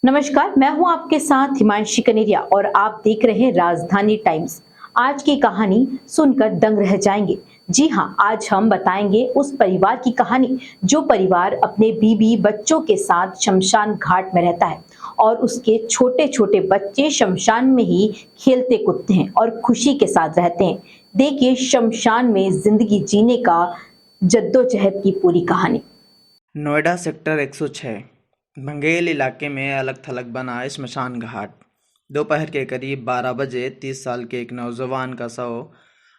नमस्कार, मैं हूं आपके साथ हिमांशी कनेरिया और आप देख रहे हैं राजधानी टाइम्स। आज की कहानी सुनकर दंग रह जाएंगे। जी हां, आज हम बताएंगे उस परिवार की कहानी जो परिवार अपने बीबी बच्चों के साथ शमशान घाट में रहता है और उसके छोटे छोटे बच्चे शमशान में ही खेलते कूदते हैं और खुशी के साथ रहते हैं। देखिए शमशान में जिंदगी जीने का जद्दोजहद की पूरी कहानी। नोएडा सेक्टर 106 बंगेल इलाके में अलग थलग बना स्मशान घाट। दोपहर के करीब 12 बजे 30 साल के एक नौजवान का शव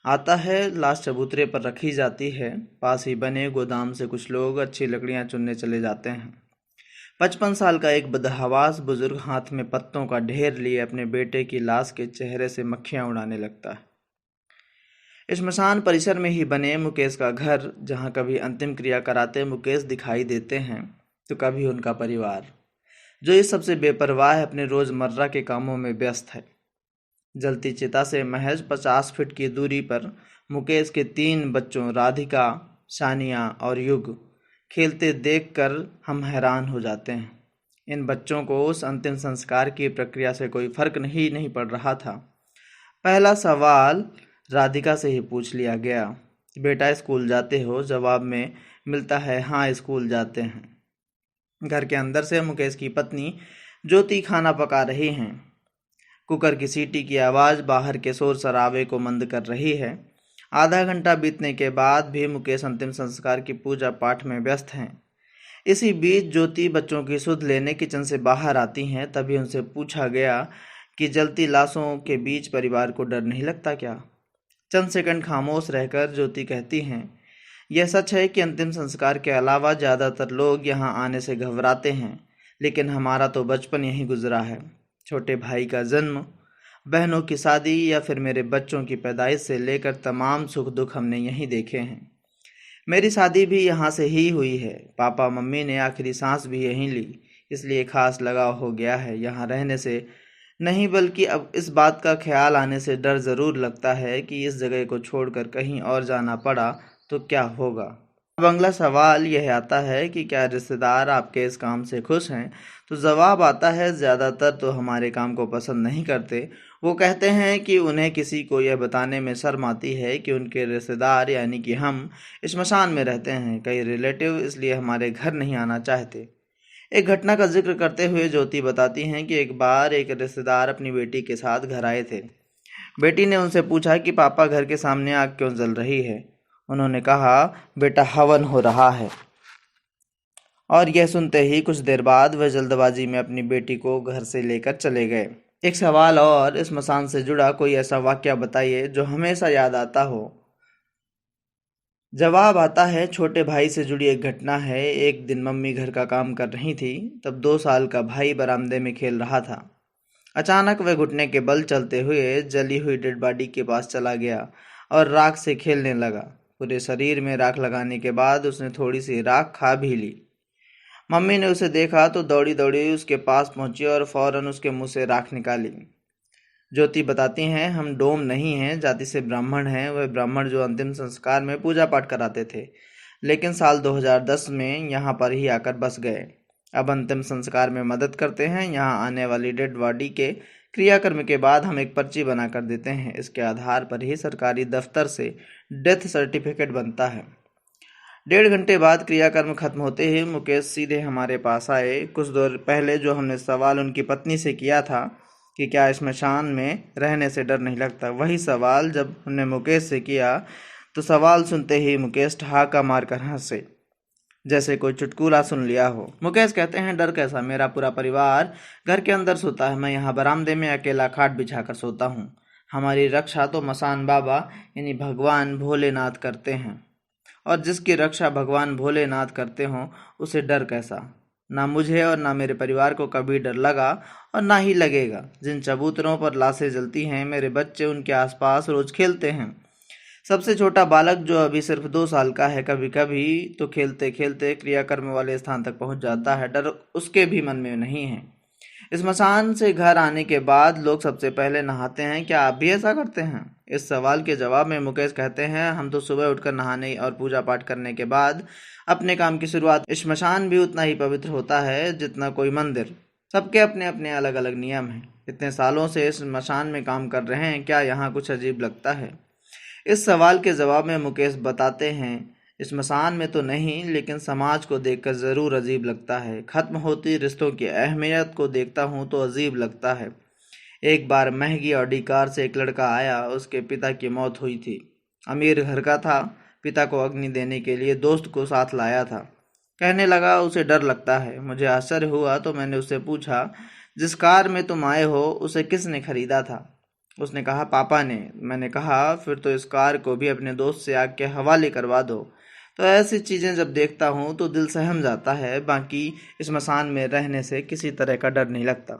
आता है। लाश चबूतरे पर रखी जाती है। पास ही बने गोदाम से कुछ लोग अच्छी लकड़ियां चुनने चले जाते हैं। 55 साल का एक बदहवास बुजुर्ग हाथ में पत्तों का ढेर लिए अपने बेटे की लाश के चेहरे से मक्खियां उड़ाने लगता है। श्मशान परिसर में ही बने मुकेश का घर, जहां कभी अंतिम क्रिया कराते मुकेश दिखाई देते हैं तो कभी उनका परिवार, जो इस सबसे बेपरवाह अपने रोजमर्रा के कामों में व्यस्त है। जलती चिता से महज 50 फीट की दूरी पर मुकेश के 3 बच्चों राधिका, सानिया और युग खेलते देखकर हम हैरान हो जाते हैं। इन बच्चों को उस अंतिम संस्कार की प्रक्रिया से कोई फर्क नहीं पड़ रहा था। पहला सवाल राधिका से ही पूछ लिया गया, बेटा स्कूल जाते हो? जवाब में मिलता है, हाँ स्कूल जाते हैं। घर के अंदर से मुकेश की पत्नी ज्योति खाना पका रही हैं। कुकर की सीटी की आवाज़ बाहर के शोर शराबे को मंद कर रही है। आधा घंटा बीतने के बाद भी मुकेश अंतिम संस्कार की पूजा पाठ में व्यस्त हैं। इसी बीच ज्योति बच्चों की सुध लेने किचन से बाहर आती हैं। तभी उनसे पूछा गया कि जलती लाशों के बीच परिवार को डर नहीं लगता क्या? चंद सेकंड खामोश रहकर ज्योति कहती हैं, यह सच है कि अंतिम संस्कार के अलावा ज़्यादातर लोग यहाँ आने से घबराते हैं, लेकिन हमारा तो बचपन यहीं गुजरा है। छोटे भाई का जन्म, बहनों की शादी या फिर मेरे बच्चों की पैदाइश से लेकर तमाम सुख दुख हमने यहीं देखे हैं। मेरी शादी भी यहाँ से ही हुई है। पापा मम्मी ने आखिरी सांस भी यहीं ली, इसलिए खास लगाव हो गया है। यहाँ रहने से नहीं, बल्कि अब इस बात का ख्याल आने से डर ज़रूर लगता है कि इस जगह को छोड़कर कहीं और जाना पड़ा तो क्या होगा। अब अगला सवाल यह आता है कि क्या रिश्तेदार आपके इस काम से खुश हैं? तो जवाब आता है, ज़्यादातर तो हमारे काम को पसंद नहीं करते। वो कहते हैं कि उन्हें किसी को यह बताने में शर्म आती है कि उनके रिश्तेदार यानी कि हम श्मशान में रहते हैं। कई रिलेटिव इसलिए हमारे घर नहीं आना चाहते। एक घटना का जिक्र करते हुए ज्योति बताती हैं कि एक बार एक रिश्तेदार अपनी बेटी के साथ घर आए थे। बेटी ने उनसे पूछा कि पापा घर के सामने आग क्यों जल रही है? उन्होंने कहा, बेटा हवन हो रहा है। और यह सुनते ही कुछ देर बाद वह जल्दबाजी में अपनी बेटी को घर से लेकर चले गए। एक सवाल और, स्मशान से जुड़ा कोई ऐसा वाक्य बताइए जो हमेशा याद आता हो। जवाब आता है, छोटे भाई से जुड़ी एक घटना है। एक दिन मम्मी घर का काम कर रही थी, तब 2 साल का भाई बरामदे में खेल रहा था। अचानक वह घुटने के बल चलते हुए जली हुई डेड बॉडी के पास चला गया और राख से खेलने लगा। पूरे शरीर में राख लगाने के बाद उसने थोड़ी सी राख खा भी ली। मम्मी ने उसे देखा तो दौड़ी दौड़ी उसके पास पहुंची और फौरन उसके मुंह से राख निकाली। ज्योति बताती हैं, हम डोम नहीं हैं, जाति से ब्राह्मण हैं। वह ब्राह्मण जो अंतिम संस्कार में पूजा पाठ कराते थे, लेकिन साल 2010 में यहाँ पर ही आकर बस गए। अब अंतिम संस्कार में मदद करते हैं। यहाँ आने वाली डेड बॉडी के क्रियाक्रम के बाद हम एक पर्ची बना कर देते हैं। इसके आधार पर ही सरकारी दफ्तर से डेथ सर्टिफिकेट बनता है। 1.5 घंटे बाद क्रियाक्रम खत्म होते ही मुकेश सीधे हमारे पास आए। कुछ देर पहले जो हमने सवाल उनकी पत्नी से किया था कि क्या श्मशान में रहने से डर नहीं लगता, वही सवाल जब हमने मुकेश से किया तो सवाल सुनते ही मुकेश ठहाका मारकर हंसे, जैसे कोई चुटकुला सुन लिया हो। मुकेश कहते हैं, डर कैसा, मेरा पूरा परिवार घर के अंदर सोता है, मैं यहाँ बरामदे में अकेला खाट बिछाकर सोता हूँ। हमारी रक्षा तो मसान बाबा यानी भगवान भोलेनाथ करते हैं, और जिसकी रक्षा भगवान भोलेनाथ करते हों उसे डर कैसा। ना मुझे और ना मेरे परिवार को कभी डर लगा और ना ही लगेगा। जिन चबूतरों पर लाशें जलती हैं, मेरे बच्चे उनके आसपास रोज खेलते हैं। सबसे छोटा बालक जो अभी सिर्फ 2 साल का है, कभी कभी तो खेलते खेलते क्रियाकर्म वाले स्थान तक पहुंच जाता है। डर उसके भी मन में नहीं है। स्मशान से घर आने के बाद लोग सबसे पहले नहाते हैं, क्या आप भी ऐसा करते हैं? इस सवाल के जवाब में मुकेश कहते हैं, हम तो सुबह उठकर नहाने और पूजा पाठ करने के बाद अपने काम की शुरुआत। स्मशान भी उतना ही पवित्र होता है जितना कोई मंदिर। सबके अपने अपने अलग अलग नियम हैं। इतने सालों से इस स्मशान में काम कर रहे हैं, क्या यहाँ कुछ अजीब लगता है? इस सवाल के जवाब में मुकेश बताते हैं, स्मशान में तो नहीं, लेकिन समाज को देखकर ज़रूर अजीब लगता है। खत्म होती रिश्तों की अहमियत को देखता हूँ तो अजीब लगता है। एक बार महंगी ऑडी कार से एक लड़का आया, उसके पिता की मौत हुई थी। अमीर घर का था, पिता को अग्नि देने के लिए दोस्त को साथ लाया था। कहने लगा उसे डर लगता है। मुझे आश्चर्य हुआ तो मैंने उससे पूछा, जिस कार में तुम आए हो उसे किसने खरीदा था? उसने कहा, पापा ने। मैंने कहा, फिर तो इस कार को भी अपने दोस्त से आग के हवाले करवा दो। तो ऐसी चीज़ें जब देखता हूँ तो दिल सहम जाता है। बाकी स्मशान में रहने से किसी तरह का डर नहीं लगता।